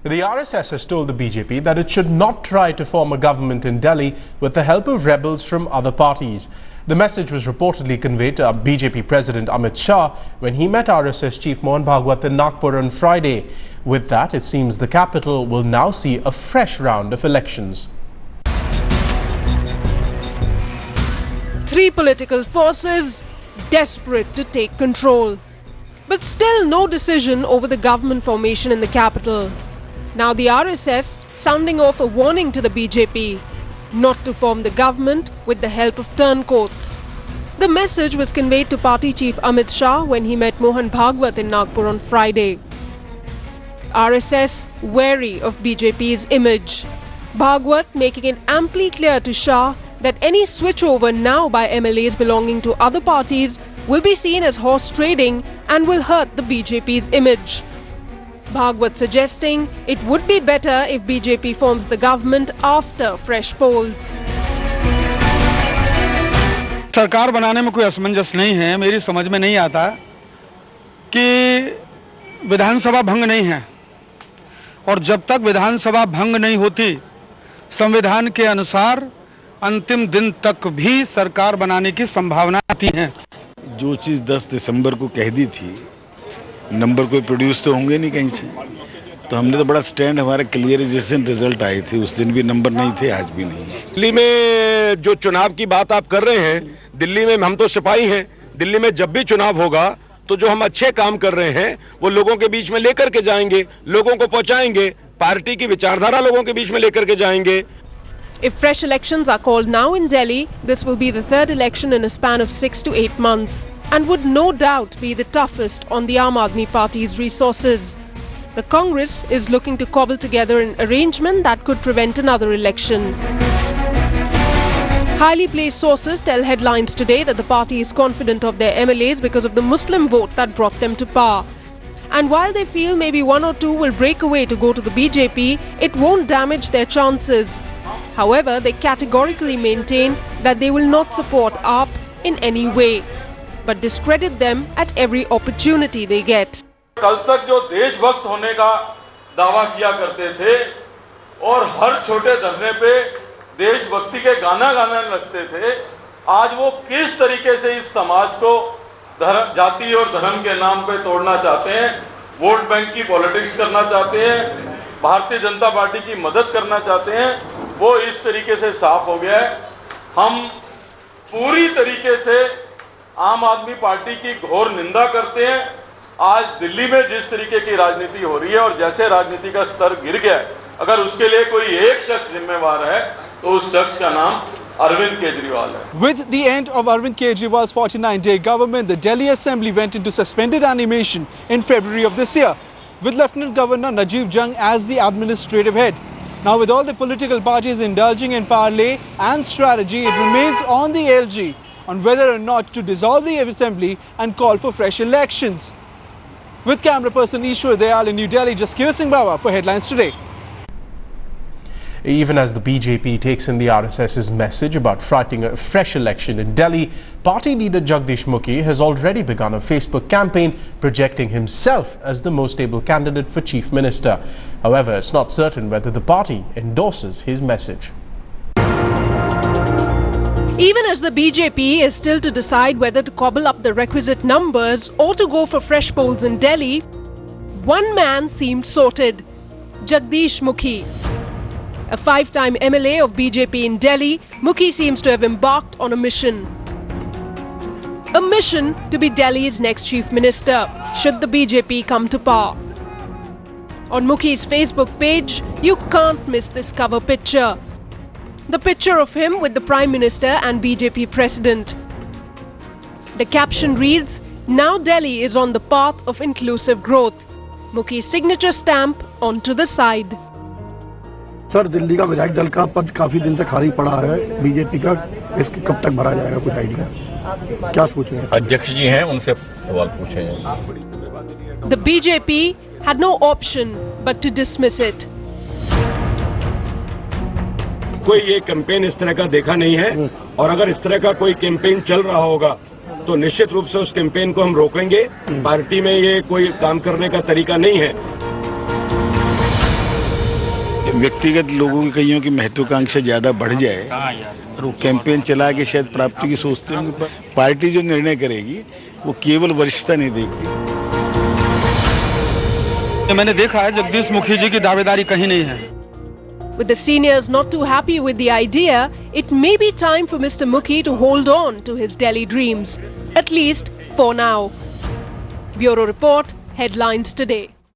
The RSS has told the BJP that it should not try to form a government in Delhi with the help of rebels from other parties. The message was reportedly conveyed to BJP President Amit Shah when he met RSS Chief Mohan Bhagwat in Nagpur on Friday. With that, it seems the capital will now see a fresh round of elections. Three political forces desperate to take control, but still no decision over the government formation in the capital. Now the RSS sounding off a warning to the BJP not to form the government with the help of turncoats. The message was conveyed to party chief Amit Shah when he met Mohan Bhagwat in Nagpur on Friday. RSS wary of BJP's image. Bhagwat making it amply clear to Shah that any switchover now by MLAs belonging to other parties will be seen as horse trading and will hurt the BJP's image. Bhagwat suggesting it would be better if BJP forms the government after fresh polls. सरकार बनाने में कोई असमंजस नहीं है। मेरी समझ में नहीं आता कि विधानसभा भंग नहीं है और जब तक विधानसभा भंग नहीं होती संविधान के अनुसार अंतिम दिन तक भी सरकार बनाने की संभावना आती है। जो चीज 10 दिसंबर को कह दी थी, नंबर कोई प्रोड्यूस तो होंगे नहीं कहीं से, तो हमने तो बड़ा स्टैंड हमारा क्लियर है। जिस दिन रिजल्ट आए थे उस दिन भी नंबर नहीं थे, आज भी नहीं। दिल्ली में जो चुनाव की बात आप कर रहे हैं, दिल्ली में हम तो सिपाही हैं। दिल्ली में जब भी चुनाव होगा तो जो हम अच्छे काम कर रहे हैं वो लोगों के बीच में लेकर के जाएंगे, लोगों को पहुंचाएंगे, पार्टी की विचारधारा लोगों के बीच में लेकर के जाएंगे। If fresh elections are called now in Delhi, this will be the third election in a span of 6 to 8 months and would no doubt be the toughest on the Aam Aadmi Party's resources. The Congress is looking to cobble together an arrangement that could prevent another election. Highly placed sources tell headlines today that the party is confident of their MLAs because of the Muslim vote that brought them to power. And while they feel maybe one or two will break away to go to the BJP, it won't damage their chances. However, they categorically maintain that they will not support AAP in any way, but discredit them at every opportunity they get. कल तक जो देशभक्त होने का दावा किया करते थे और हर छोटे धरने पे देशभक्ति के गाना गाने लगते थे, आज वो किस तरीके से इस समाज को जाति और धर्म के नाम पे तोड़ना चाहते हैं, वोट बैंक की पॉलिटिक्स करना चाहते हैं, भारतीय जनता पार्टी की मदद करना चाहते हैं, वो इस तरीके से साफ हो गया है। हम पूरी तरीके से आम आदमी पार्टी की घोर निंदा करते हैं। आज दिल्ली में जिस तरीके की राजनीति हो रही है और जैसे राजनीति का स्तर गिर गया है, अगर उसके लिए कोई एक शख्स जिम्मेवार है तो उस शख्स का नाम Arvind Kejriwal hai. With the end of Arvind Kejriwal's 49-day government, the Delhi Assembly went into suspended animation in February of this year, with Lieutenant Governor Najeeb Jung as the administrative head. Now, with all the political parties indulging in parley and strategy, it remains on the LG on whether or not to dissolve the assembly and call for fresh elections. With camera person Ishwar Dayal in New Delhi, Jaskir Singh Bawa for Headlines Today. Even as the BJP takes in the RSS's message about fighting a fresh election in Delhi, party leader Jagdish Mukhi has already begun a Facebook campaign projecting himself as the most able candidate for Chief Minister. However, it's not certain whether the party endorses his message. Even as the BJP is still to decide whether to cobble up the requisite numbers or to go for fresh polls in Delhi, one man seemed sorted: Jagdish Mukhi. A 5-time MLA of BJP in Delhi, Mukhi seems to have embarked on a mission. A mission to be Delhi's next Chief Minister, should the BJP come to power. On Mukhi's Facebook page, you can't miss this cover picture. The picture of him with the Prime Minister and BJP President. The caption reads, "Now Delhi is on the path of inclusive growth." Mukhi's signature stamp onto the side. Sir, Delhi का विधायक दल का पद काफी दिन से खाली पड़ा है बीजेपी का, इसके कब तक भरा जाएगा, कुछ आइडिया? क्या सोच रहे हैं? अध्यक्ष जी हैं, उनसे सवाल पूछे। The BJP had no option but to dismiss it. कोई ये कैंपेन इस तरह का देखा नहीं है और अगर इस तरह का कोई कैंपेन चल रहा होगा तो निश्चित रूप से उस कैंपेन को हम रोकेंगे। पार्टी में ये कोई काम करने का तरीका नहीं है। व्यक्तिगत लोगों की कईयों की महत्वाकांक्षा ज्यादा बढ़ जाए और वो कैंपेन चला के शायद प्राप्ति की सोचते होंगे, पर पार्टी जो निर्णय करेगी वो केवल वरिष्ठता नहीं देखती। मैंने देखा है जगदीश मुखी जी की दावेदारी कहीं नहीं है। With the seniors not too happy with the idea, it may be time for Mr. Mukhi to hold on to his Delhi dreams, at least for now. Bureau Report, Headlines Today.